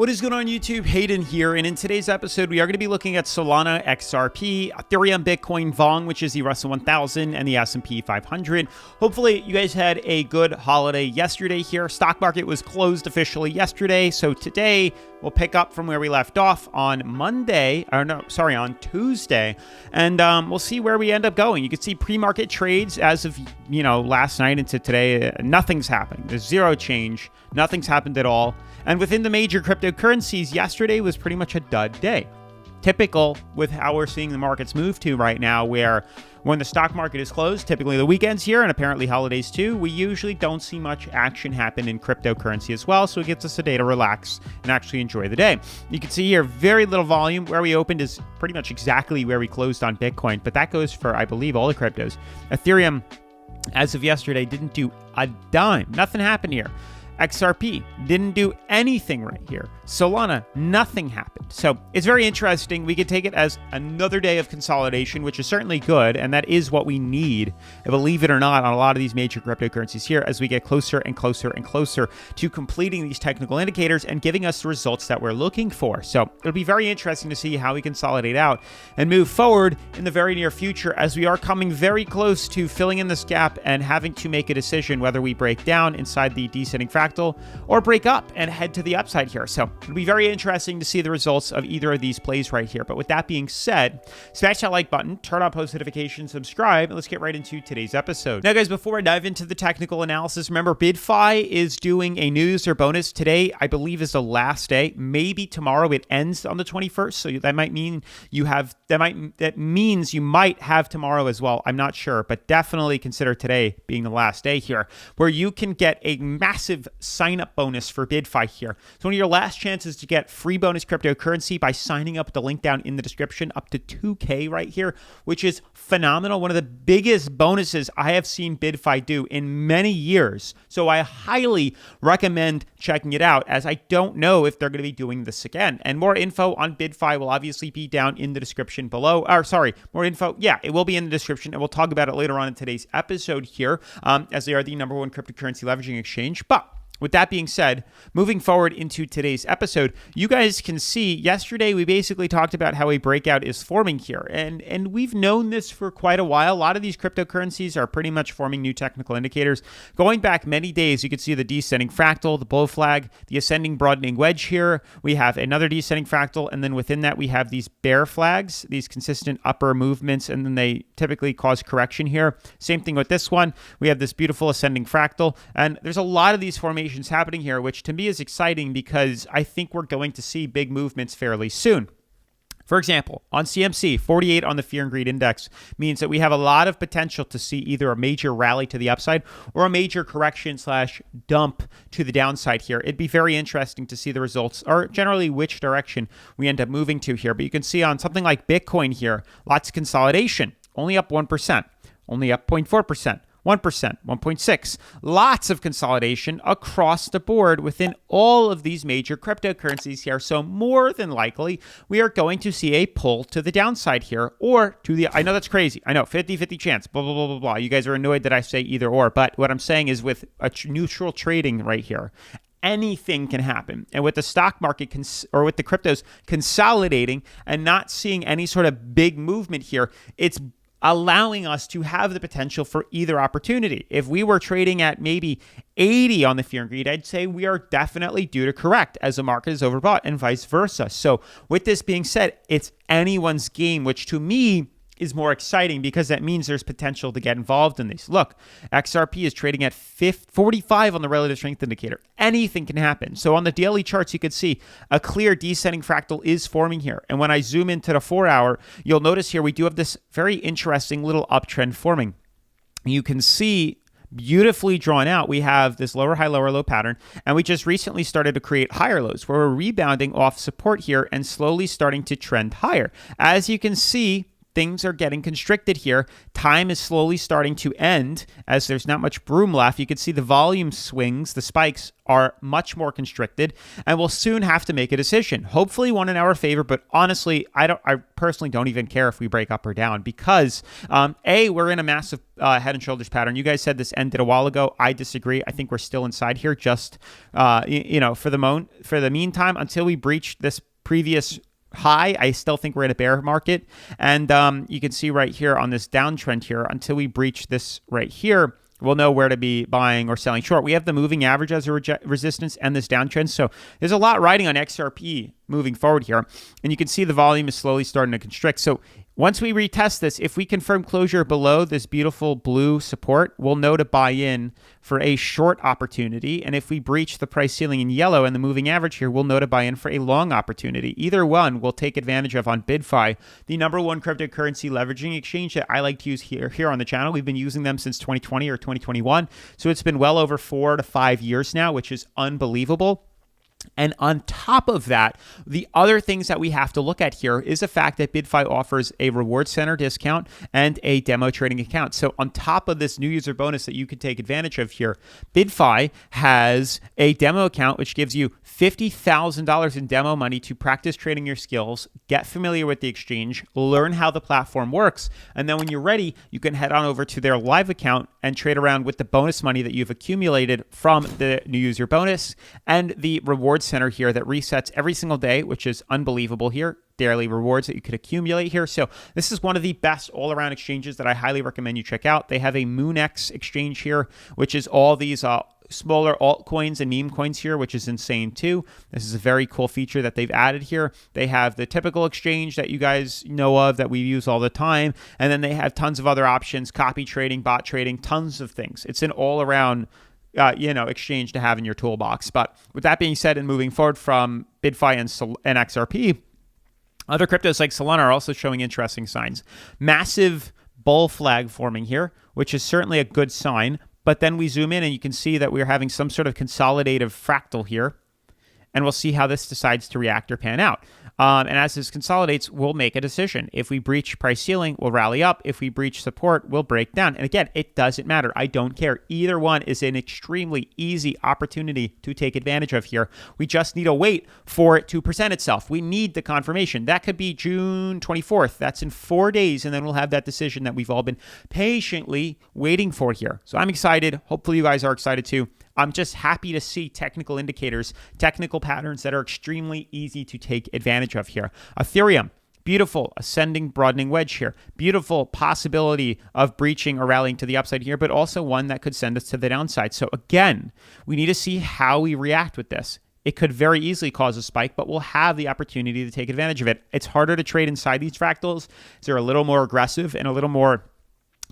What is going on YouTube? Hayden here, and in today's episode, we are going to be looking at Solana, XRP, Ethereum, Bitcoin, VONG, which is the Russell 1000, and the S&P 500. Hopefully, you guys had a good holiday yesterday here. Stock market was closed officially yesterday, so today we'll pick up from where we left off on on Tuesday, and we'll see where we end up going. You can see pre-market trades as of, last night into today. Nothing's happening. There's zero change. Nothing's happened at all. And within the major cryptocurrencies, yesterday was pretty much a dud day. Typical with how we're seeing the markets move to right now, where when the stock market is closed, typically the weekends here and apparently holidays too, we usually don't see much action happen in cryptocurrency as well. So it gives us a day to relax and actually enjoy the day. You can see here, very little volume. Where we opened is pretty much exactly where we closed on Bitcoin, but that goes for, I believe, all the cryptos. Ethereum, as of yesterday, didn't do a dime. Nothing happened here. XRP didn't do anything right here. Solana, nothing happened. So it's very interesting. We could take it as another day of consolidation, which is certainly good, and that is what we need, believe it or not, on a lot of these major cryptocurrencies here as we get closer and closer and closer to completing these technical indicators and giving us the results that we're looking for. So it'll be very interesting to see how we consolidate out and move forward in the very near future, as we are coming very close to filling in this gap and having to make a decision whether we break down inside the descending fractal or break up and head to the upside here. So it'll be very interesting to see the results of either of these plays right here. But with that being said, smash that like button, turn on post notifications, subscribe, and let's get right into today's episode. Now, guys, before I dive into the technical analysis, remember BidFi is doing a news or bonus today. I believe is the last day. Maybe tomorrow it ends on the 21st. So that might mean that means you might have tomorrow as well. I'm not sure, but definitely consider today being the last day here, where you can get a massive sign-up bonus for BidFi here. So one of your last chances to get free bonus cryptocurrency by signing up with the link down in the description, up to 2K right here, which is phenomenal. One of the biggest bonuses I have seen BidFi do in many years. So I highly recommend checking it out, as I don't know if they're going to be doing this again. And more info on BidFi will obviously be down in the description below. More info. Yeah, it will be in the description, and we'll talk about it later on in today's episode here, as they are the #1 cryptocurrency leveraging exchange. But with that being said, moving forward into today's episode, you guys can see yesterday we basically talked about how a breakout is forming here. And we've known this for quite a while. A lot of these cryptocurrencies are pretty much forming new technical indicators. Going back many days, you can see the descending fractal, the bull flag, the ascending broadening wedge here. We have another descending fractal, and then within that we have these bear flags, these consistent upper movements, and then they typically cause correction here. Same thing with this one. We have this beautiful ascending fractal, and there's a lot of these formations happening here, which to me is exciting because I think we're going to see big movements fairly soon. For example, on CMC, 48 on the Fear and Greed Index means that we have a lot of potential to see either a major rally to the upside or a major correction / dump to the downside here. It'd be very interesting to see the results, or generally which direction we end up moving to here. But you can see on something like Bitcoin here, lots of consolidation, only up 1%, only up 0.4%. 1%, 1.6%, lots of consolidation across the board within all of these major cryptocurrencies here. So more than likely, we are going to see a pull to the downside here, or to the, I know that's crazy. I know, 50-50 chance, blah, blah, blah, blah, blah. You guys are annoyed that I say either or, but what I'm saying is with a neutral trading right here, anything can happen. And with the stock market or with the cryptos consolidating and not seeing any sort of big movement here, it's allowing us to have the potential for either opportunity. If we were trading at maybe 80 on the Fear and Greed, I'd say we are definitely due to correct as the market is overbought, and vice versa. So with this being said, it's anyone's game, which to me is more exciting because that means there's potential to get involved in these. Look, XRP is trading at 45 on the relative strength indicator. Anything can happen. So on the daily charts, you can see a clear descending fractal is forming here. And when I zoom into the 4-hour, you'll notice here we do have this very interesting little uptrend forming. You can see beautifully drawn out, we have this lower high, lower low pattern, and we just recently started to create higher lows where we're rebounding off support here and slowly starting to trend higher. As you can see, things are getting constricted here. Time is slowly starting to end as there's not much room left. You can see the volume swings, the spikes are much more constricted, and we'll soon have to make a decision. Hopefully one in our favor, but honestly, I personally don't even care if we break up or down because we're in a massive head and shoulders pattern. You guys said this ended a while ago. I disagree. I think we're still inside here just for the meantime until we breach this previous high. I still think we're in a bear market, and you can see right here on this downtrend here, until we breach this right here, we'll know where to be buying or selling short. We have the moving average as a resistance and this downtrend, so there's a lot riding on XRP moving forward here, and you can see the volume is slowly starting to constrict. So once we retest this, if we confirm closure below this beautiful blue support, we'll know to buy in for a short opportunity. And if we breach the price ceiling in yellow and the moving average here, we'll know to buy in for a long opportunity. Either one we'll take advantage of on BitFi, the #1 cryptocurrency leveraging exchange that I like to use here on the channel. We've been using them since 2020 or 2021. So it's been well over 4 to 5 years now, which is unbelievable. And on top of that, the other things that we have to look at here is the fact that BitFi offers a reward center discount and a demo trading account. So on top of this new user bonus that you can take advantage of here, BitFi has a demo account which gives you $50,000 in demo money to practice trading your skills, get familiar with the exchange, learn how the platform works, and then when you're ready, you can head on over to their live account and trade around with the bonus money that you've accumulated from the new user bonus and the reward center here that resets every single day, which is unbelievable here. Daily rewards that you could accumulate here. So this is one of the best all-around exchanges that I highly recommend you check out. They have a MoonX exchange here, which is all these smaller altcoins and meme coins here, which is insane too. This is a very cool feature that they've added here. They have the typical exchange that you guys know of that we use all the time, and then they have tons of other options, copy trading, bot trading, tons of things. It's an all-around exchange to have in your toolbox. But with that being said, and moving forward from BitFi and XRP, other cryptos like Solana are also showing interesting signs. Massive bull flag forming here, which is certainly a good sign. But then we zoom in and you can see that we're having some sort of consolidative fractal here. And we'll see how this decides to react or pan out. And as this consolidates, we'll make a decision. If we breach price ceiling, we'll rally up. If we breach support, we'll break down. And again, it doesn't matter. I don't care. Either one is an extremely easy opportunity to take advantage of here. We just need to wait for it to present itself. We need the confirmation. That could be June 24th. That's in 4 days. And then we'll have that decision that we've all been patiently waiting for here. So I'm excited. Hopefully you guys are excited too. I'm just happy to see technical indicators, technical patterns that are extremely easy to take advantage of here. Ethereum, beautiful ascending broadening wedge here. Beautiful possibility of breaching or rallying to the upside here, but also one that could send us to the downside. So again, we need to see how we react with this. It could very easily cause a spike, but we'll have the opportunity to take advantage of it. It's harder to trade inside these fractals. They're a little more aggressive and a little more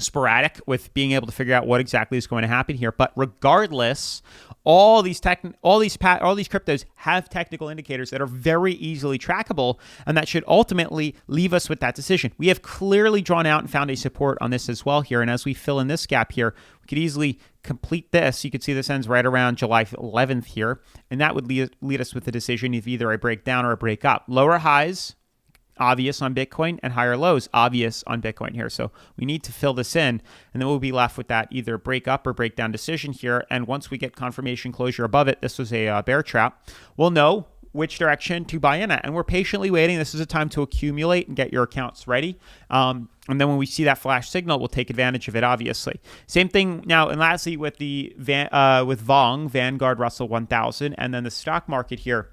sporadic with being able to figure out what exactly is going to happen here. But regardless, all these cryptos have technical indicators that are very easily trackable, and that should ultimately leave us with that decision. We have clearly drawn out and found a support on this as well here. And as we fill in this gap here, we could easily complete this. You could see this ends right around July 11th here, and that would lead us with the decision of either a breakdown or a break up. Lower highs, obvious on Bitcoin, and higher lows, obvious on Bitcoin here. So we need to fill this in, and then we'll be left with that either break up or breakdown decision here. And once we get confirmation closure above it, this was a bear trap, we'll know which direction to buy in at. And we're patiently waiting. This is a time to accumulate and get your accounts ready. And then when we see that flash signal, we'll take advantage of it, obviously. Same thing now, and lastly, with the with VONG, Vanguard Russell 1000, and then the stock market here.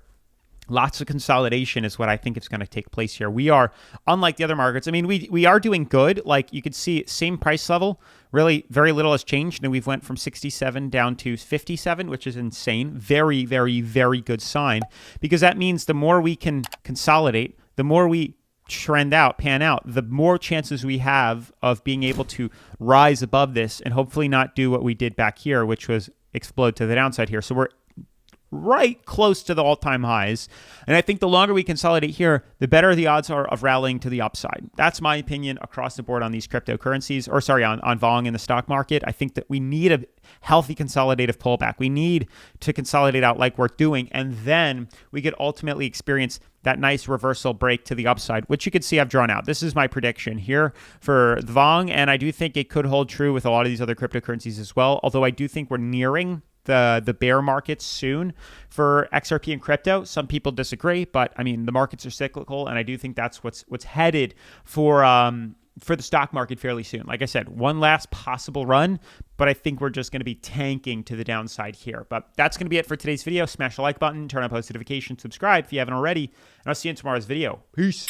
Lots of consolidation is what I think is going to take place here. We are, unlike the other markets, I mean, we are doing good. Like you could see, same price level, really very little has changed. And we've went from 67 down to 57, which is insane. Very, very, very good sign, because that means the more we can consolidate, the more we pan out, the more chances we have of being able to rise above this and hopefully not do what we did back here, which was explode to the downside here. So we're right close to the all-time highs. And I think the longer we consolidate here, the better the odds are of rallying to the upside. That's my opinion across the board on these cryptocurrencies, or sorry, on Vong in the stock market. I think that we need a healthy consolidative pullback. We need to consolidate out like we're doing, and then we could ultimately experience that nice reversal break to the upside, which you can see I've drawn out. This is my prediction here for the Vong, and I do think it could hold true with a lot of these other cryptocurrencies as well, although I do think we're nearing the bear market soon for XRP and crypto. Some people disagree, but I mean, the markets are cyclical, and I do think that's what's headed for the stock market fairly soon. Like I said, one last possible run, but I think we're just going to be tanking to the downside here. But that's going to be it for today's video. Smash the like button, turn on post notifications, subscribe if you haven't already, and I'll see you in tomorrow's video. Peace.